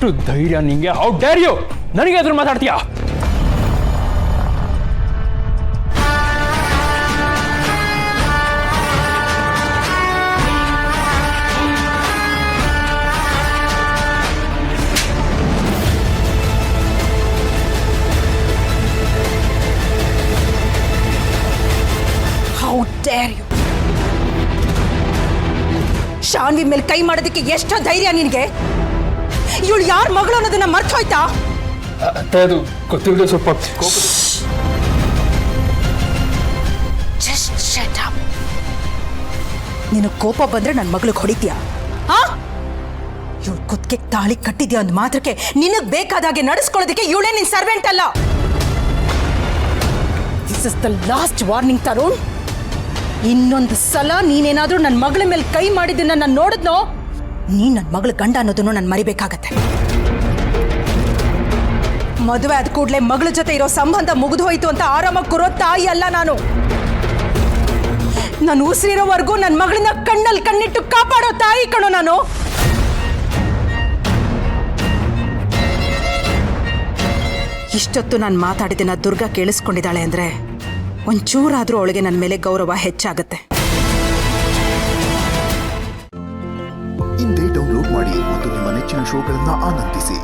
ಎಷ್ಟು ಧೈರ್ಯ ನಿಂಗೆ? ಹೌ ಡೇರ್ ಯು ನನಗೆ ಎದುರು ಮಾತಾಡ್ತೀಯಾ? How dare you! ಶಾನ್ವಿ ಮೇಲೆ ಕೈ ಮಾಡೋದಕ್ಕೆ ಎಷ್ಟು ಧೈರ್ಯ ನಿನಗೆ? ಇವಳು ಯಾರ ಮಗಳು ಅನ್ನೋದನ್ನ ಮರ್ತೋಯ್ತಾ? ಅದು ಗೊತ್ತಿಲ್ಲದೆ ಸ್ವಲ್ಪ Just shut up. ನೀನು ಕೋಪ ಬಂದ್ರೆ ನನ್ನ ಮಗಳಿಗೆ ಹೊಡಿತೀಯಾ? ಇವಳು ಕುತ್ತಿಗೆ ತಾಳಿ ಕಟ್ಟಿದ್ಯಾ ಅಂದ್ ಮಾತ್ರಕ್ಕೆ ನಿನಗ್ ಬೇಕಾದಾಗೆ ನಡೆಸ್ಕೊಳ್ಳೋದಕ್ಕೆ ಇವಳೇ ನಿನ್ ಸರ್ವೆಂಟ್ ಅಲ್ಲ. This is the last warning Tarun. ಇನ್ನೊಂದು ಸಲ ನೀನೇನಾದ್ರೂ ನನ್ನ ಮಗಳ ಮೇಲೆ ಕೈ ಮಾಡಿದ್ದನ್ನ ನಾನು ನೋಡಿದ್ನೋ, ನೀನ್ ನನ್ನ ಮಗಳ ಗಂಡ ಅನ್ನೋದನ್ನು ನಾನು ಮರಿಬೇಕಾಗತ್ತೆ. ಮದುವೆ ಆದ ಕೂಡಲೇ ಮಗಳ ಜೊತೆ ಇರೋ ಸಂಬಂಧ ಮುಗಿದು ಹೋಯ್ತು ಅಂತ ಆರಾಮಾಗಿ ಕೂರೋ ತಾಯಿ ಅಲ್ಲ ನಾನು. ನಾನು ಉಸಿರಿರೋವರೆಗೂ ನನ್ನ ಮಗಳನ್ನ ಕಣ್ಣಲ್ಲಿ ಕಣ್ಣಿಟ್ಟು ಕಾಪಾಡೋ ತಾಯಿ ಕಣೋ ನಾನು. ಇಷ್ಟೊತ್ತು ನಾನು ಮಾತಾಡಿದ್ದನ್ನ ದುರ್ಗಾ ಕೇಳಿಸ್ಕೊಂಡಿದ್ದಾಳೆ ಅಂದ್ರೆ ಒಂಚೂರಾದ್ರೂ ಅವಳಿಗೆ ನನ್ನ ಮೇಲೆ ಗೌರವ ಹೆಚ್ಚಾಗುತ್ತೆ. ಇಂದೇ ಡೌನ್ಲೋಡ್ ಮಾಡಿ ಮತ್ತು ನಿಮ್ಮ ನೆಚ್ಚಿನ ಶೋಗಳನ್ನ ಆನಂದಿಸಿ.